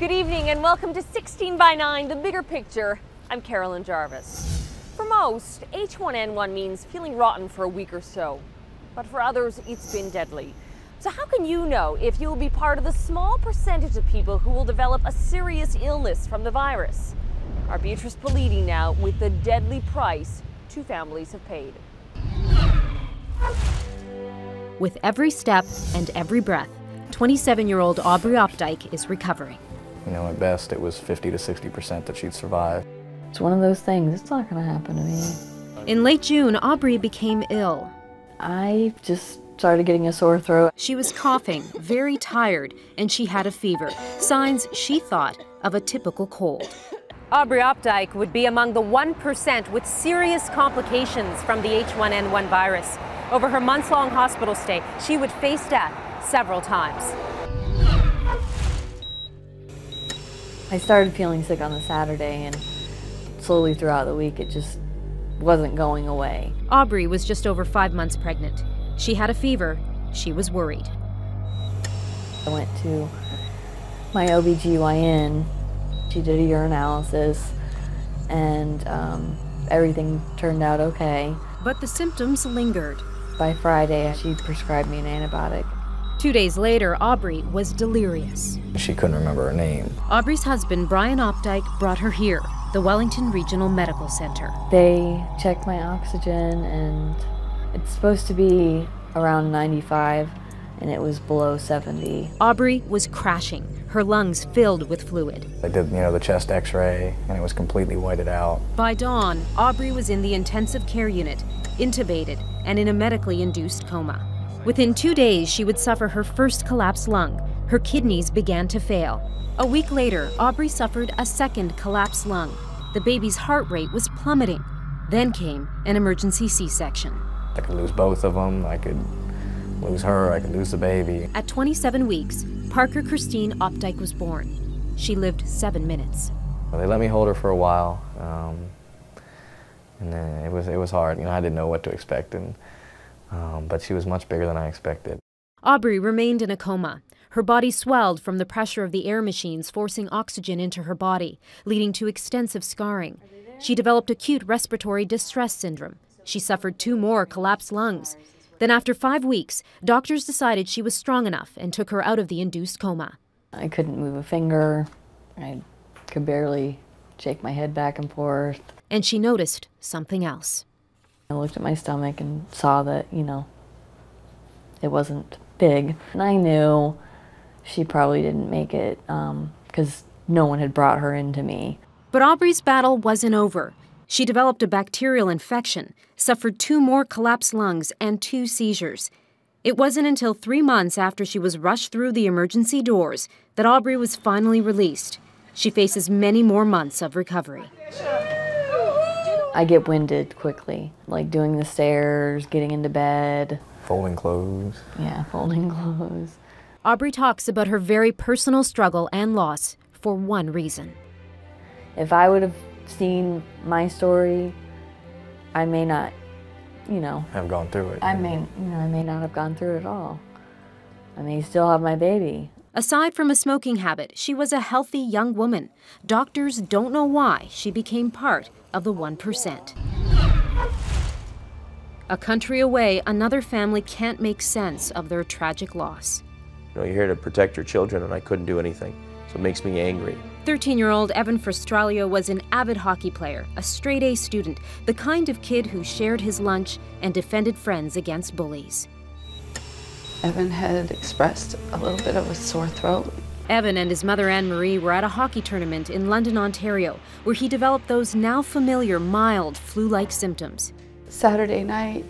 Good evening and welcome to 16 by 9, The Bigger Picture. I'm Carolyn Jarvis. For most, H1N1 means feeling rotten for a week or so. But for others, it's been deadly. So how can you know if you'll be part of the small percentage of people who will develop a serious illness from the virus? Our Beatrice Politi now with the deadly price two families have paid. With every step and every breath, 27-year-old Aubry is recovering. You know, at best it was 50 to 60% that she'd survive. It's one of those things, it's not gonna happen to me. In late June, Aubry became ill. I just started getting a sore throat. She was coughing, very tired, and she had a fever, signs she thought of a typical cold. Aubry would be among the 1% with serious complications from the H1N1 virus. Over her months-long hospital stay, she would face death several times. I started feeling sick on the Saturday, and slowly throughout the week it just wasn't going away. Aubry was just over 5 months pregnant. She had a fever. She was worried. I went to my OB/GYN. She did a urinalysis, and everything turned out okay. But the symptoms lingered. By Friday, she prescribed me an antibiotic. 2 days later, Aubry was delirious. She couldn't remember her name. Aubry's husband, Brian Opdyke, brought her here, the Wellington Regional Medical Center. They checked my oxygen, and it's supposed to be around 95, and it was below 70. Aubry was crashing, her lungs filled with fluid. They did, the chest x-ray, and it was completely whited out. By dawn, Aubry was in the intensive care unit, intubated, and in a medically induced coma. Within 2 days, she would suffer her first collapsed lung. Her kidneys began to fail. A week later, Aubry suffered a second collapsed lung. The baby's heart rate was plummeting. Then came an emergency C-section. I could lose both of them. I could lose her. I could lose the baby. At 27 weeks, Parker Christine Opdyke was born. She lived 7 minutes. They let me hold her for a while, and then it was hard. I didn't know what to expect, but she was much bigger than I expected. Aubry remained in a coma. Her body swelled from the pressure of the air machines forcing oxygen into her body, leading to extensive scarring. She developed acute respiratory distress syndrome. She suffered 2 more collapsed lungs. Then after 5 weeks, doctors decided she was strong enough and took her out of the induced coma. I couldn't move a finger. I could barely shake my head back and forth. And she noticed something else. I looked at my stomach and saw that, it wasn't big. And I knew she probably didn't make it because no one had brought her into me. But Aubry's battle wasn't over. She developed a bacterial infection, suffered 2 more collapsed lungs and 2 seizures. It wasn't until 3 months after she was rushed through the emergency doors that Aubry was finally released. She faces many more months of recovery. I get winded quickly, like doing the stairs, getting into bed. Folding clothes. Yeah, folding clothes. Aubry talks about her very personal struggle and loss for one reason. If I would have seen my story, I may not, have gone through it. I may not have gone through it at all. I may still have my baby. Aside from a smoking habit, she was a healthy young woman. Doctors don't know why she became part of the 1%. A country away, another family can't make sense of their tragic loss. You're here to protect your children, and I couldn't do anything, so it makes me angry. 13-year-old Evan Frustralio was an avid hockey player, a straight-A student, the kind of kid who shared his lunch and defended friends against bullies. Evan had expressed a little bit of a sore throat. Evan and his mother Anne-Marie were at a hockey tournament in London, Ontario, where he developed those now familiar mild flu-like symptoms. Saturday night,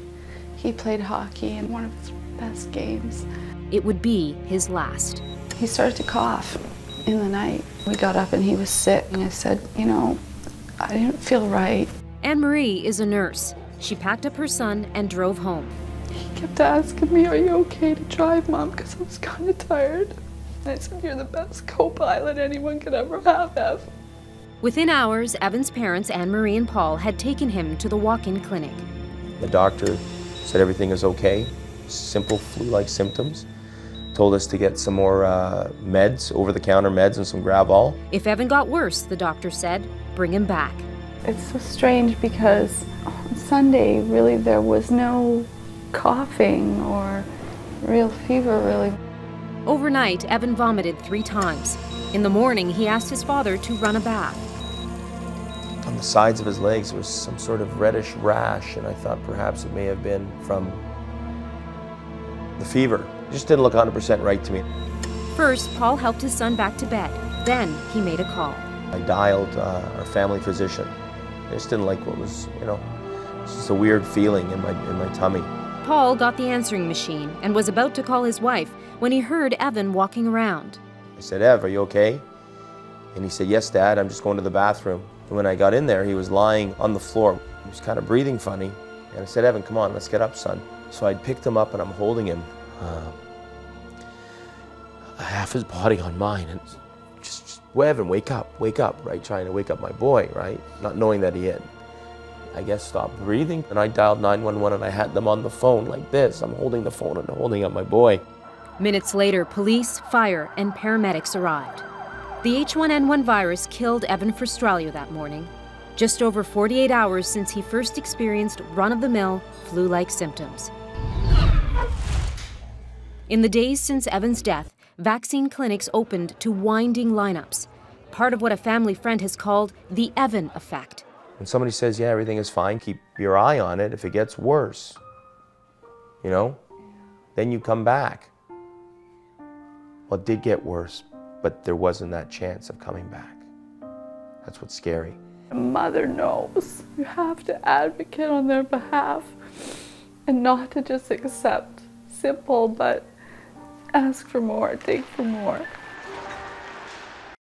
he played hockey in one of his best games. It would be his last. He started to cough in the night. We got up and he was sick, and I said, I didn't feel right. Anne-Marie is a nurse. She packed up her son and drove home. He kept asking me, "Are you okay to drive, Mom?" Because I was kind of tired. And I said, "You're the best co-pilot anyone could ever have, Ev." Within hours, Evan's parents, Anne-Marie and Paul, had taken him to the walk-in clinic. The doctor said everything is okay, simple flu-like symptoms. told us to get some more meds, over-the-counter meds and some Gravol. If Evan got worse, the doctor said, bring him back. It's so strange because on Sunday, really, there was no coughing or real fever, really. Overnight, Evan vomited 3 times. In the morning, he asked his father to run a bath. On the sides of his legs, there was some sort of reddish rash, and I thought perhaps it may have been from the fever. It just didn't look 100% right to me. First, Paul helped his son back to bed. Then, he made a call. I dialed our family physician. I just didn't like what was, it's just a weird feeling in my tummy. Paul got the answering machine and was about to call his wife when he heard Evan walking around. I said, Ev, are you okay? And he said, yes, Dad, I'm just going to the bathroom. And when I got in there, he was lying on the floor. He was kind of breathing funny. And I said, Evan, come on, let's get up, son. So I picked him up and I'm holding him. Half his body on mine. And just Evan, wake up, right? Trying to wake up my boy, right? Not knowing that he had, I guess, stopped breathing. And I dialed 911 and I had them on the phone like this. I'm holding the phone and holding up my boy. Minutes later, police, fire, and paramedics arrived. The H1N1 virus killed Evan Frustralia that morning, just over 48 hours since he first experienced run-of-the-mill flu-like symptoms. In the days since Evan's death, vaccine clinics opened to winding lineups, part of what a family friend has called the Evan effect. When somebody says, yeah, everything is fine, keep your eye on it. If it gets worse, then you come back. Well, it did get worse, but there wasn't that chance of coming back. That's what's scary. A mother knows. You have to advocate on their behalf and not to just accept simple, but ask for more, dig for more.